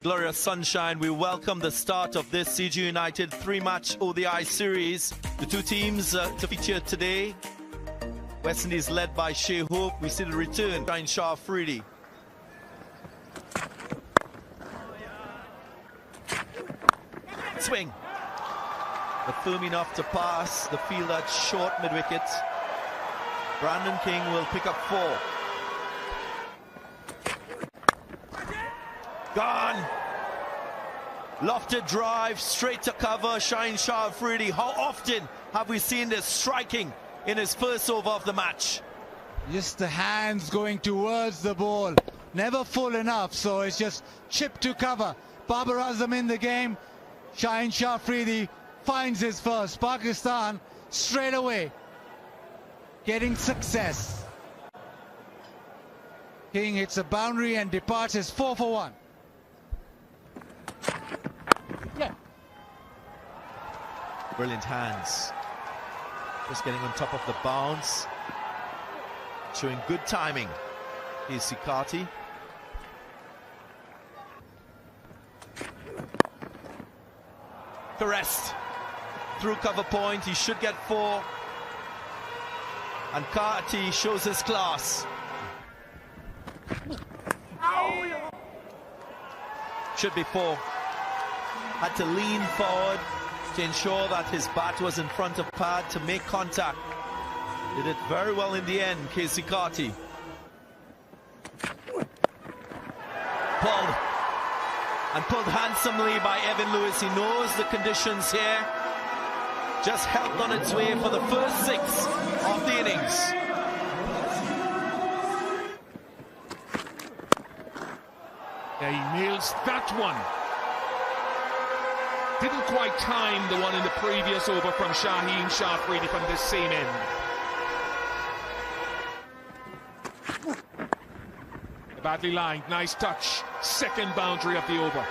Glorious sunshine. We welcome the start of this CG United 3-match ODI series. The two teams to feature today. West Indies led by Shea Hope. We see the return, Shah Afridi. Swing. But firm enough to pass. The fielder short mid-wicket. Brandon King will pick up 4. Gone. Lofted drive, straight to cover, Shah Afridi. How often have we seen this striking in his first over of the match? Just the hands going towards the ball. Never full enough, so it's just chip to cover. Babar Azam in the game. Shah Afridi finds his first. Pakistan straight away getting success. King hits a boundary and departs as 4 for 1. Brilliant hands. Just getting on top of the bounce. Showing good timing. Here's Sikati. Caressed. Through cover point. He should get 4. And Kati shows his class. Should be 4. Had to lean forward to ensure that his bat was in front of pad to make contact. Did it very well in the end, Casey Carty. Pulled. And pulled handsomely by Evan Lewis. He knows the conditions here. Just helped on its way for the first 6 of the innings. Yeah, he nails that one. Didn't quite time the one in the previous over from Shah Afridi from this same end. Badly lined, nice touch. Second boundary of the over.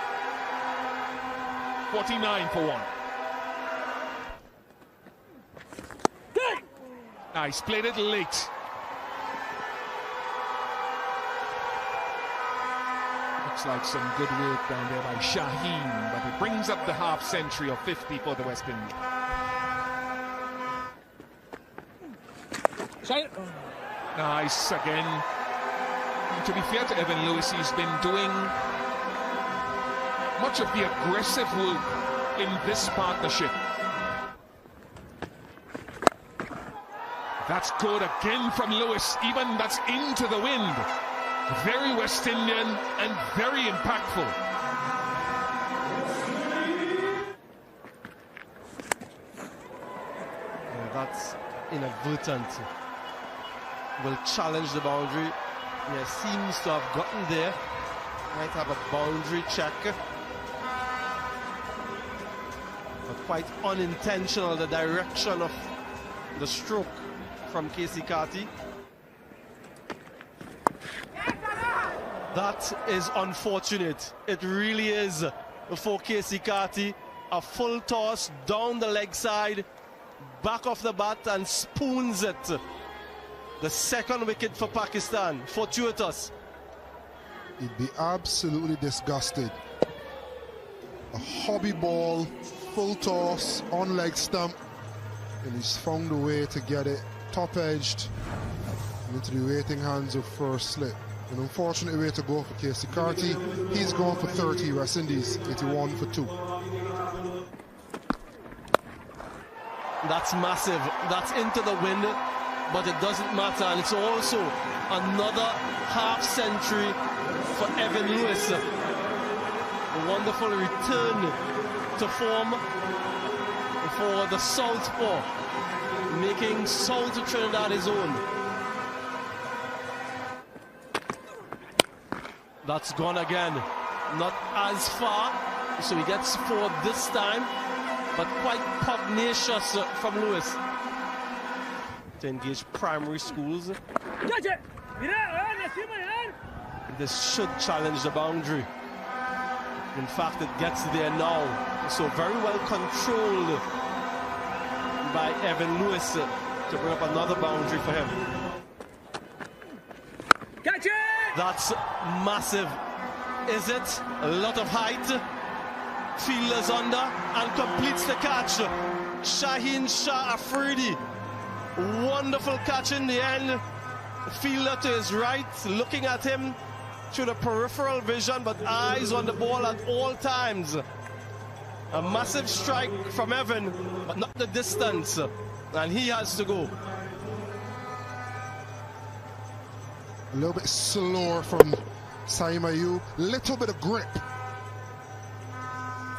49 for 1. Nice, played it late. Looks like some good work down there by Shaheen, but it brings up the half century of 50 for the West Indies. Nice again. And to be fair to Evan Lewis, he's been doing much of the aggressive work in this partnership. That's good again from Lewis, even that's into the wind. Very West Indian and very impactful. Yeah, that's inadvertent. Will challenge the boundary. Yeah, seems to have gotten there. Might have a boundary check. But quite unintentional, the direction of the stroke from Casey Carty. That is unfortunate. It really is for Casey Carty. A full toss down the leg side, back of the bat and spoons it. The second wicket for Pakistan. Fortuitous. He'd be absolutely disgusted. A hobby ball, full toss, on leg stump, and he's found a way to get it top-edged into the waiting hands of first slip. An unfortunate way to go for Casey Carty. He's gone for 30, West Indies, 81 for 2. That's massive. That's into the wind, but it doesn't matter. And it's also another half century for Evan Lewis. A wonderful return to form for the Southpaw, making South Trinidad his own. That's gone again. Not as far, so he gets 4 this time, but quite pugnacious from Lewis to engage primary schools. This should challenge the boundary. In fact, it gets there now. So very well controlled by Evan Lewis to bring up another boundary for him. That's massive Is it? A lot of height. Fielders under and completes the catch. Shaheen Shah Afridi. Wonderful catch in the end. Fielder to his right, looking at him through the peripheral vision, but eyes on the ball at all times. A massive strike from Evan, but not the distance. And he has to go. A little bit slower from Saima Ayub. Little bit of grip.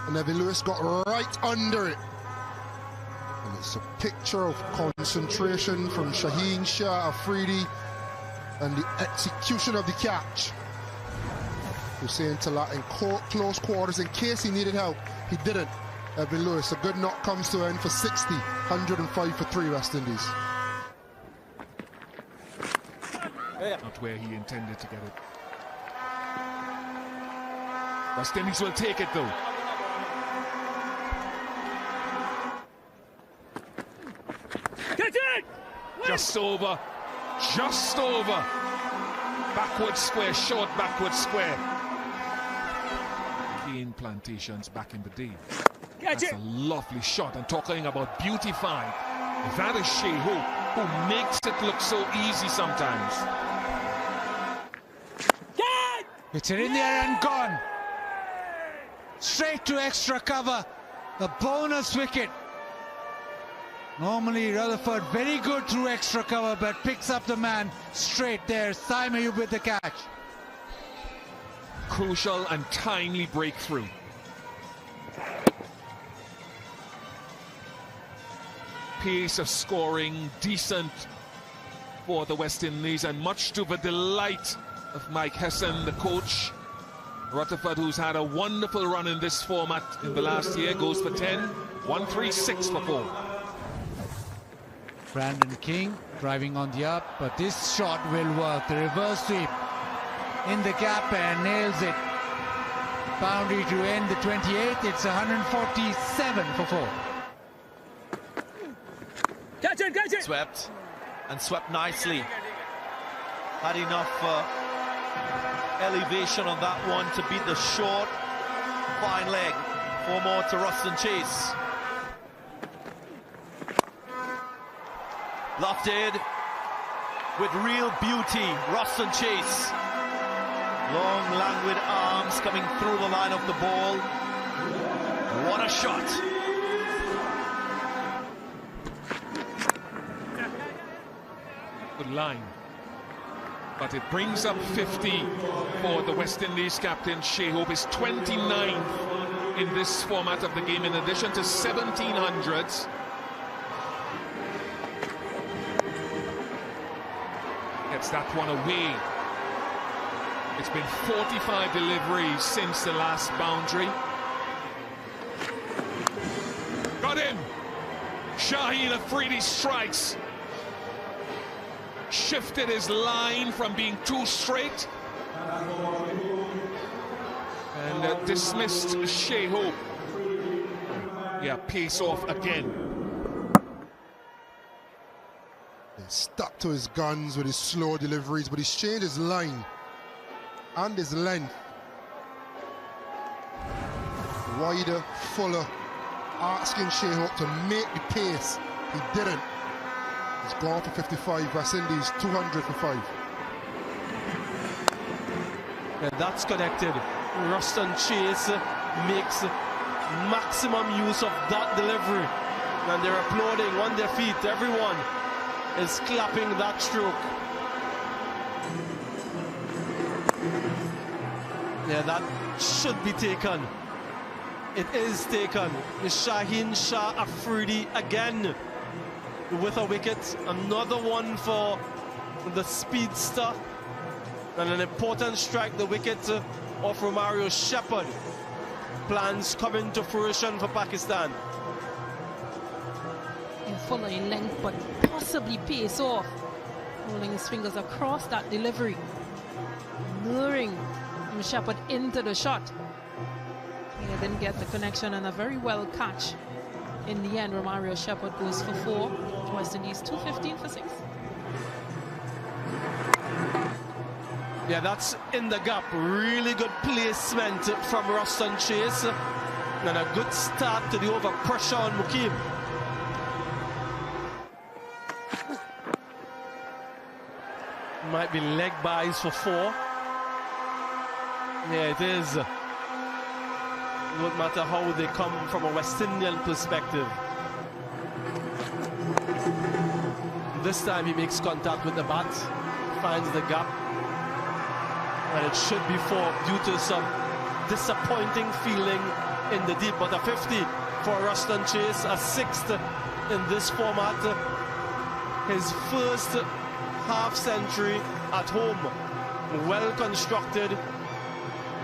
And Evan Lewis got right under it. And it's a picture of concentration from Shaheen Shah Afridi and the execution of the catch. Hussein Talat in close quarters in case he needed help. He didn't. Evan Lewis, a good knock comes to an end for 60. 105 for 3 West Indies. Not where he intended to get it. West Indies will take it though. Catch it! Just over. Just over. Backward square, short backward square. Cane plantations back in the day. Catch That's it! a lovely shot. And talking about beautified, that is Shea Hope, who makes it look so easy sometimes. Catch! It's in there and gone. Straight to extra cover. The bonus wicket. Normally Rutherford very good through extra cover, but picks up the man straight there. Saima Ayub with the catch. Crucial and timely breakthrough. Pace of scoring decent for the West Indies, and much to the delight of Mike Hesson, the coach. Rutherford, who's had a wonderful run in this format in the last year, goes for 10. 136 for 4. Brandon King driving on the up, but this shot will work. The reverse sweep in the gap and nails it. Boundary to end the 28th. It's 147 for 4. Catch it! Catch it! Swept, and swept nicely. Had enough elevation on that one to beat the short, fine leg. 4 more to Ruston Chase. Lofted with real beauty, Ruston Chase. Long, languid arms coming through the line of the ball. What a shot. Good line. But it brings up 50 for the West Indies captain. Shea Hope is 29th in this format of the game, in addition to 1700s. Gets that one away. It's been 45 deliveries since the last boundary. Got him! Shaheen Afridi strikes. Shifted his line from being too straight. And dismissed Shea Hope. Yeah, pace off again. Stuck to his guns with his slow deliveries, but he's changed his line and his length. Wider, fuller, asking Shea Hope to make the pace. He didn't. He's gone for 55. West Indies 200 for 5. Yeah, that's connected. Ruston Chase makes maximum use of that delivery. And they're applauding on their feet. Everyone is clapping that stroke. Yeah, that should be taken. It is taken. It's Shaheen Shah Afridi again with a wicket. Another one for the speedster. And an important strike, the wicket of Romario Shepherd. Plans coming to fruition for Pakistan. Fuller in length, but possibly pace off. Rolling his fingers across that delivery. Luring Shepherd into the shot. He didn't get the connection, and a very well catch. In the end, Romario Shepherd goes for 4. West Indies 215 for 6. Yeah, that's in the gap. Really good placement from Ruston Chase. And a good start to the overpressure on Mukim. Might be leg buys for 4. Yeah, it is. No matter how they come from a West Indian perspective. This time he makes contact with the bat, finds the gap. And it should be 4 due to some disappointing feeling in the deep. But a 50 for Ruston Chase, a 6th in this format. His first half century at home. Well constructed,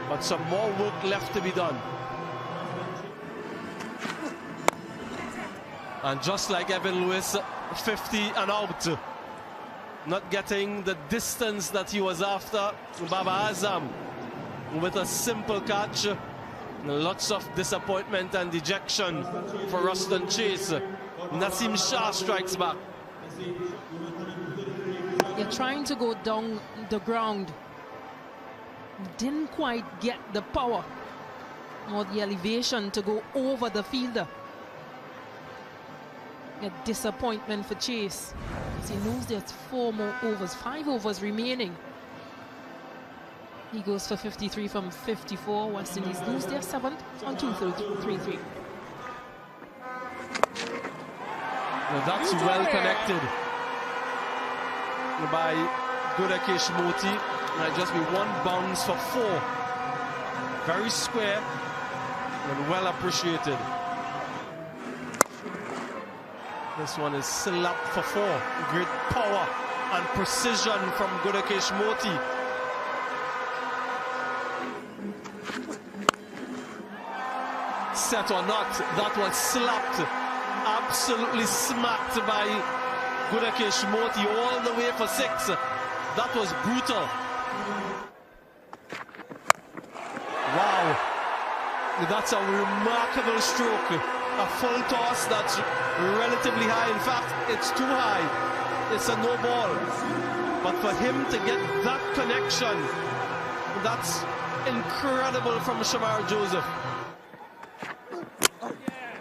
but some more work left to be done. And just like Evan Lewis, 50 and out. Not getting the distance that he was after. Baba Azam with a simple catch. Lots of disappointment and dejection for Ruston Chase. Nasim Shah strikes back. You're trying to go down the ground. Didn't quite get the power or the elevation to go over the fielder. A disappointment for Chase. As he knows there's 4 more overs, 5 overs remaining. He goes for 53 from 54. West Indies lose their 7th on 2-3-3. Well, that's well connected by Gudakesh Moti. Might just be 1 bounce for 4. Very square and well appreciated. This one is slapped for 4. Great power and precision from Gudakesh Moti. Set or not, that was slapped. Absolutely smacked by Gudakesh Moti all the way for 6. That was brutal. Wow. That's a remarkable stroke. A full toss that's relatively high. In fact, it's too high. It's a no ball. But for him to get that connection, that's incredible from Shamar Joseph.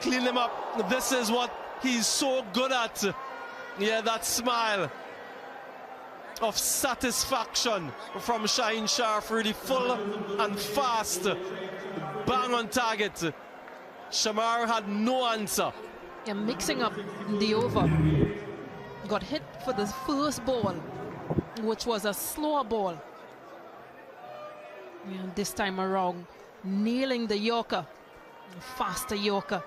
Clean him up. This is what he's so good at. Yeah, that smile of satisfaction from Shaheen Sharf, really full and fast. Bang on target. Shamar had no answer. Yeah, mixing up the over. Got hit for the first ball, which was a slower ball. Yeah, this time around, nailing the Yorker, faster Yorker.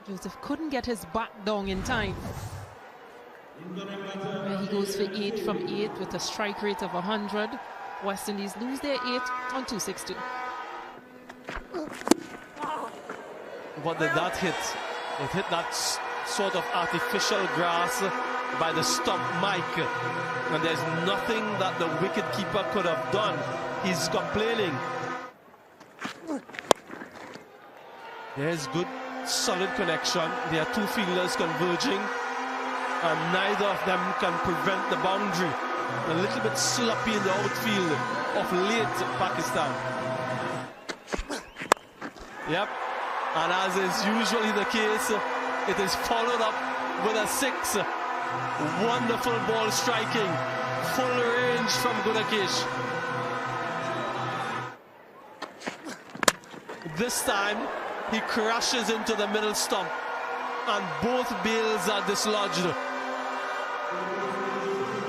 Joseph couldn't get his back down in time. He goes for 8 from 8 with a strike rate of 100. West Indies lose their 8 on 2-6-2. What did that hit? It hit that sort of artificial grass by the stump mic. And there's nothing that the wicketkeeper could have done. He's complaining. There's good, solid connection. There are 2 fielders converging, and neither of them can prevent the boundary. A little bit sloppy in the outfield of late Pakistan. Yep. And as is usually the case, it is followed up with a 6. Wonderful ball striking. Full range from Gudakesh. This time, he crashes into the middle stump, and both bails are dislodged.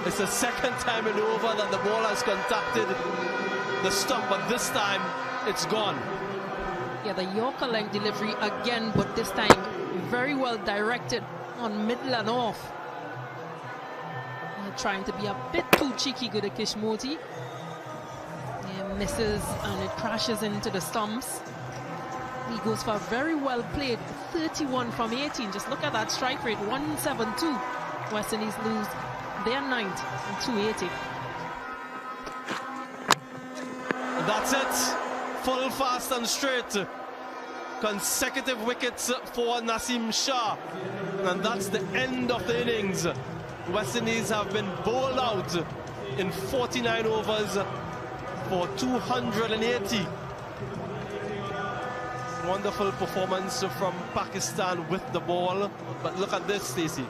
It's the 2nd time in over that the ball has contacted the stump, but this time, it's gone. Yeah, the Yorker length delivery again, but this time very well directed on middle and off. Trying to be a bit too cheeky, Gudakesh Moti. Yeah, misses and it crashes into the stumps. He goes for a very well played 31 from 18. Just look at that strike rate, 172. West Indies lose their 9th and 280. That's it. Full, fast and straight. Consecutive wickets for Nasim Shah. And that's the end of the innings. West Indies have been bowled out in 49 overs for 280. Wonderful performance from Pakistan with the ball. But look at this, Stacey.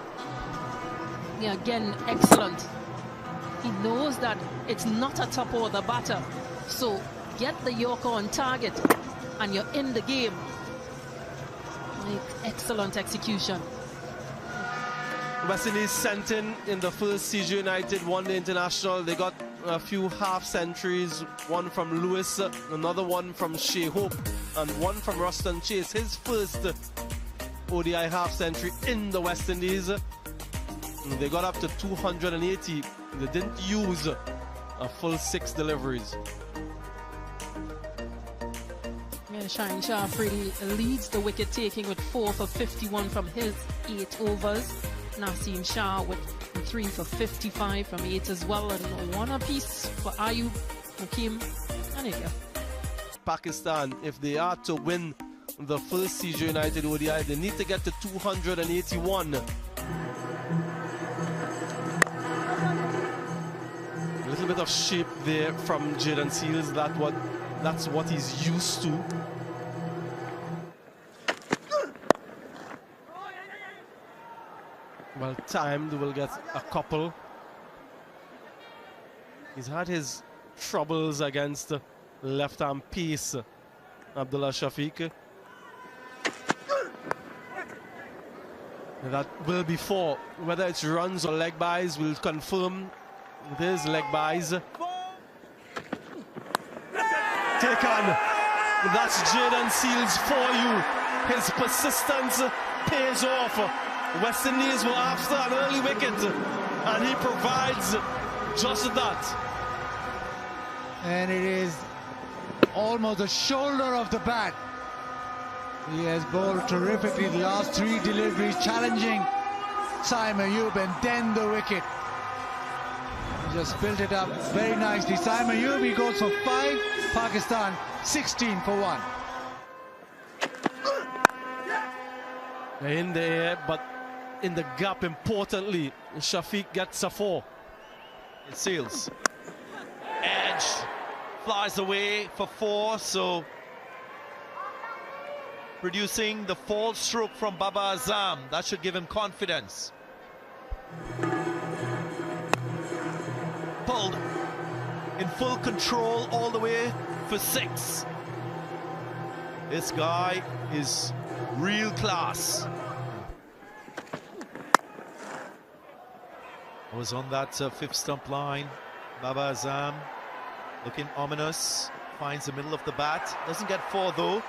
Yeah, again, excellent. He knows that it's not a top order batter. So get the Yorker on target and you're in the game. Excellent execution. West Indies sent in the first CJ United one-day international. They got a few half centuries, one from Lewis, another one from Shea Hope, and one from Ruston Chase, his first ODI half century in the West Indies. They got up to 280. They didn't use a full 6 deliveries. Yeah, Shaheen Shah Afridi leads the wicket taking with 4 for 51 from his 8 overs. Naseem Shah with 3 for 55 from 8 as well, and 1 apiece for Ayub, Mukim and India. Pakistan, if they are to win the first CJ United ODI, they need to get to 281. A little bit of shape there from Jaden Seals. That's what he's used to. Well timed, we'll get a couple. He's had his troubles against left-arm pace, Abdullah Shafiq. That will be 4. Whether it's runs or leg buys, we'll confirm. There's leg buys. Take on. That's Jaden Seals for you. His persistence pays off. West Indies were after an early wicket, and he provides just that. And it is almost the shoulder of the bat. He has bowled terrifically the last 3 deliveries, challenging Saim Ayub, and then the wicket. He just built it up very nicely. Saim Ayub, he goes for 5, Pakistan 16 for 1. In the air, but in the gap, importantly, Shafiq gets a 4. It Seals. Edge flies away for 4, so producing the fall stroke from Baba Azam. That should give him confidence. Pulled in full control all the way for 6. This guy is real class. I was on that 5th stump line. Baba Azam looking ominous. Finds the middle of the bat. Doesn't get 4 though.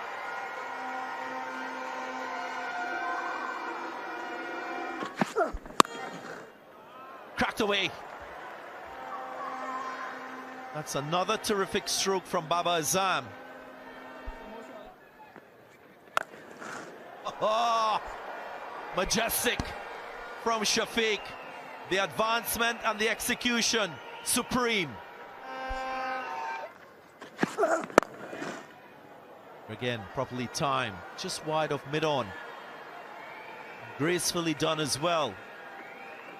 Cracked away. That's another terrific stroke from Baba Azam. Oh, majestic from Shafiq. The advancement and the execution, supreme. Again, properly timed, just wide of mid-on. Gracefully done as well.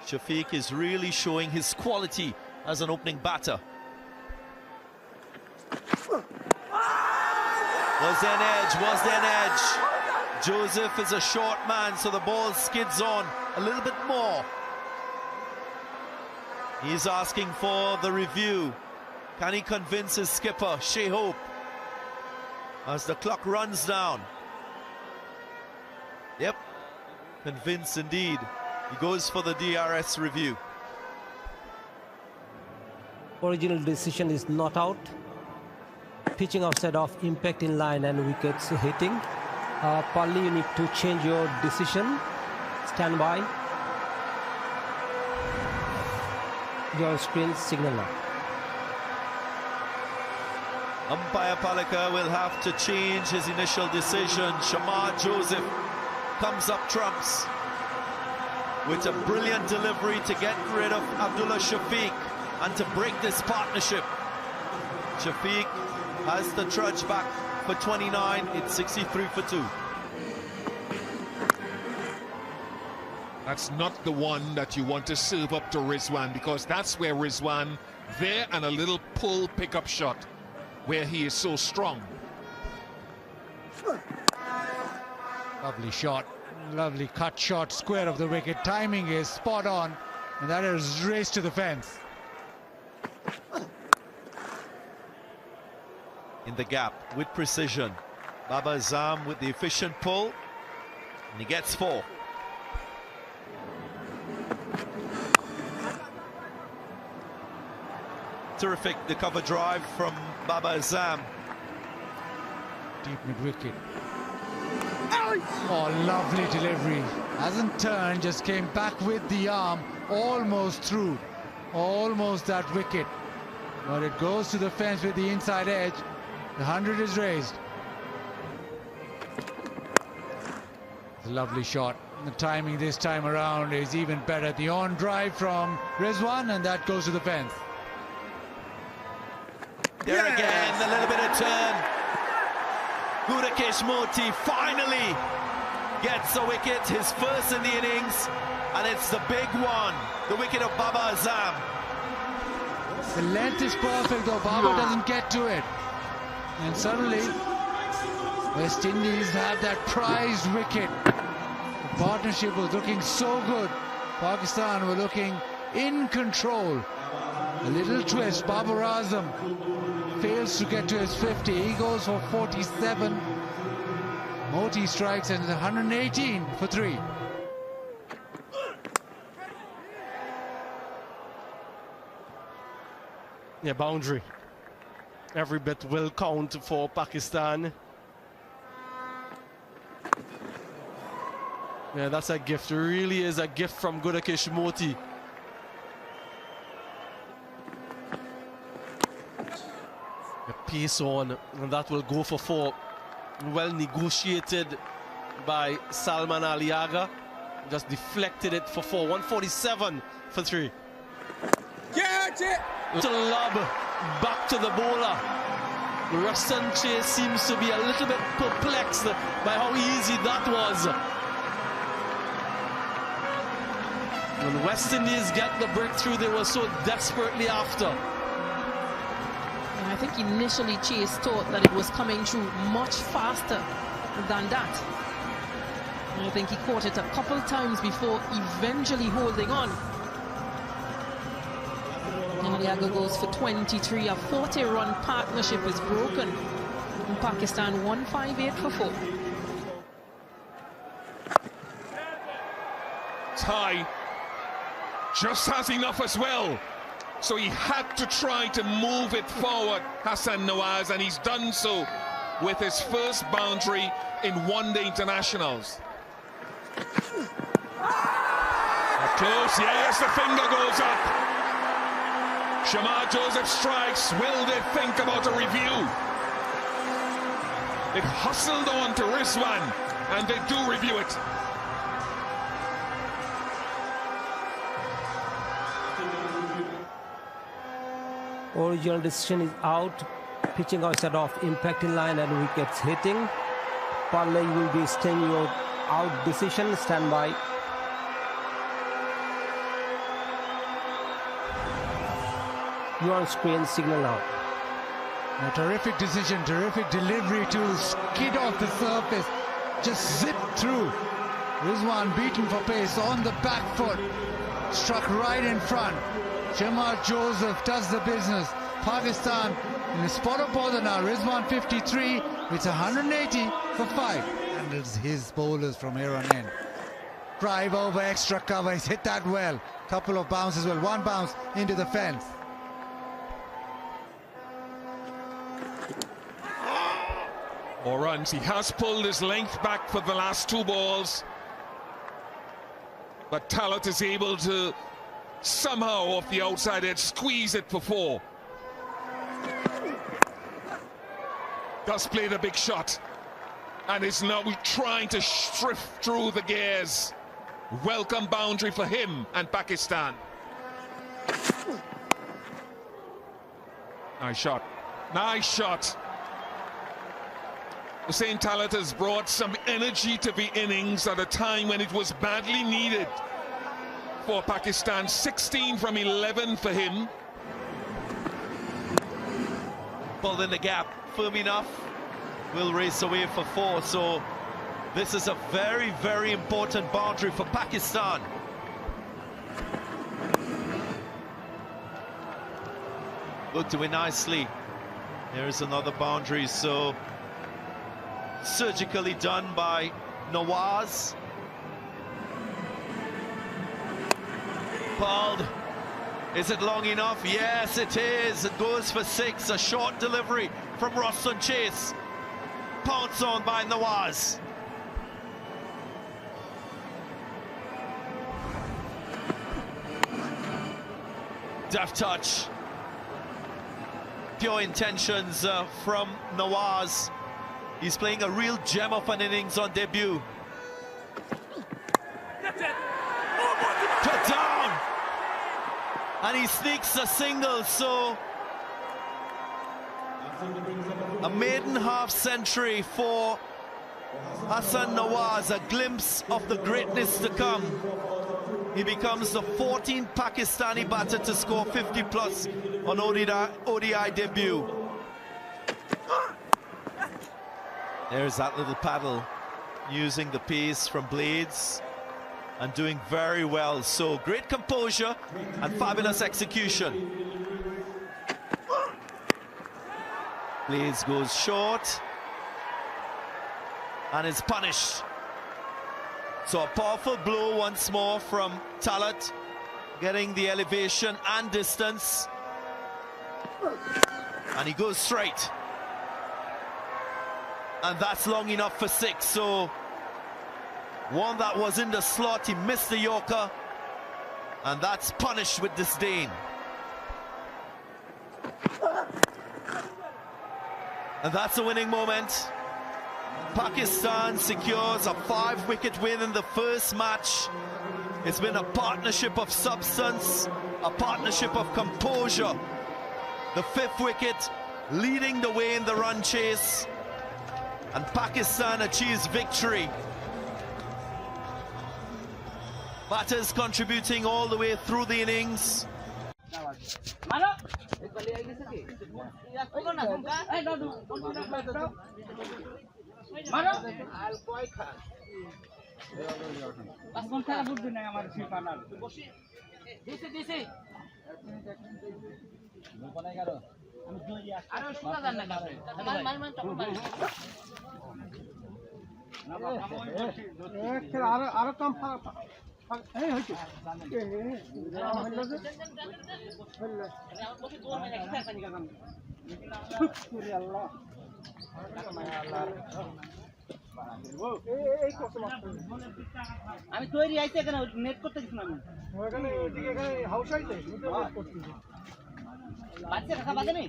Shafiq is really showing his quality as an opening batter. Was there an edge? Joseph is a short man, so the ball skids on a little bit more. He's asking for the review. Can he convince his skipper, Shea Hope, as the clock runs down? Yep, convinced indeed. He goes for the DRS review. Original decision is not out. Pitching outside of impact in line and wickets hitting. Pali, you need to change your decision. Stand by. Your screen signal now. Umpire Palika will have to change his initial decision. Shamar Joseph comes up trumps with a brilliant delivery to get rid of Abdullah Shafiq and to break this partnership. Shafiq has the trudge back for 29. It's 63 for 2. That's not the one that you want to serve up to Rizwan, because that's where Rizwan there and a little pull pickup shot where he is so strong. Lovely shot, lovely cut shot, square of the wicket. Timing is spot on, and that is race to the fence. In the gap with precision. Babar Azam with the efficient pull, and he gets 4. Terrific the cover drive from Babar Azam. Deep mid-wicket. Oh, lovely delivery. Hasn't turned, just came back with the arm, almost through. Almost that wicket. But it goes to the fence with the inside edge. The 100 is raised. It's a lovely shot. The timing this time around is even better. The on drive from Rizwan, and that goes to the fence. There again, a little bit of turn. Gudakesh Moti finally gets a wicket, his first in the innings, and it's the big one, the wicket of Babar Azam. The length is perfect, though Babar doesn't get to it. And suddenly, West Indies have that prized wicket. The partnership was looking so good. Pakistan were looking in control. A little twist, Babar Azam fails to get to his 50. He goes for 47. Moti strikes and 118 for 3. Yeah, boundary. Every bit will count for Pakistan. Yeah, that's a gift. It really is a gift from Gudakesh Moti. The pace on, and that will go for 4. Well negotiated by Salman Aliaga. Just deflected it for 4. 147 for 3. Catch it! To lob back to the bowler. Ruston Chase seems to be a little bit perplexed by how easy that was. When West Indies get the breakthrough they were so desperately after. And I think initially Chase thought that it was coming through much faster than that. And I think he caught it a couple times before eventually holding on. Aliaga goes for 23. A 40-run partnership is broken. And Pakistan 158 for 4. Ty just has enough as well. So he had to try to move it forward, Hassan Nawaz, and he's done so with his first boundary in one-day internationals. Close, yes, the finger goes up. Shamar Joseph strikes. Will they think about a review? It hustled on to Rizwan, and they do review it. Original decision is out. Pitching outside off, impact in line and wickets hitting. Parley will be staying your out decision. Stand by. You on screen, signal out. A terrific decision, terrific delivery to skid off the surface. Just zip through. Rizwan beaten for pace on the back foot. Struck right in front. Shamar Joseph does the business. Pakistan in a spot of bother now. Rizwan 53. It's 180 for 5. Handles his bowlers from here on in. Drive over extra cover. He's hit that well. Couple of bounces. Well, one bounce into the fence. 4 runs. He has pulled his length back for the last 2 balls. But Talat is able to somehow off the outside edge squeeze it for 4. Does play the big shot. And is now trying to drift through the gears. Welcome boundary for him and Pakistan. Nice shot. Nice shot. Hussain Talat has brought some energy to the innings at a time when it was badly needed for Pakistan. 16 from 11 for him. Ball in the gap, firm enough, will race away for 4. So this is a very, very important boundary for Pakistan. Good to win nicely. There is another boundary, so surgically done by Nawaz. Pulled. Is it long enough? Yes, it is. It goes for 6. A short delivery from Roston Chase. Pounced on by Nawaz. Deft touch. Pure intentions from Nawaz. He's playing a real gem of an innings on debut. Put down! And he sneaks a single, so a maiden half century for Hassan Nawaz, a glimpse of the greatness to come. He becomes the 14th Pakistani batter to score 50 plus on ODI debut. There's that little paddle, using the pace from Blades and doing very well. So great composure and fabulous execution. Blades goes short and is punished. So a powerful blow once more from Talat, getting the elevation and distance. And he goes straight. And that's long enough for 6. So one that was in the slot, he missed the Yorker. And that's punished with disdain. And that's a winning moment. Pakistan secures a 5-wicket win in the first match. It's been a partnership of substance, a partnership of composure. The 5th wicket leading the way in the run chase. And Pakistan achieves victory. Batters contributing all the way through the innings. আমি তৈরি আইতে কেন net করতে দিছ না আমি ওখানে ওইদিকে এখানে হাউস আইতে বাচ্চা রাখা বাদে নেই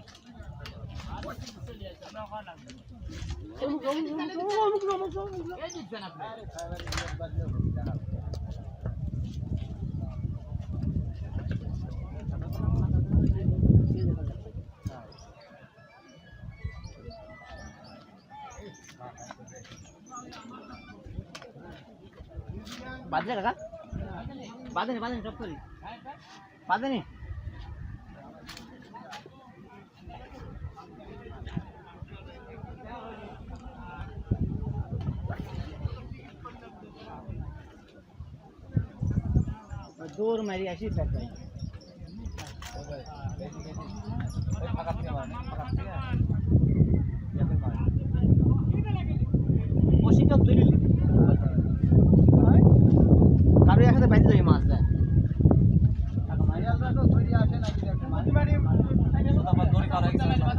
বাদলে কাকা বাদে বাদে টপ করি বাদে নি দূর মারি আসি ব্যাক ভাই ওশিকা দলিল কারো একসাথে বাইতে যাই মাছ দেয় টাকা মারি আসলে তো তৈরি আসে না কি একটা মাছ মারি আবার দড়ি কার হয়ে গেছে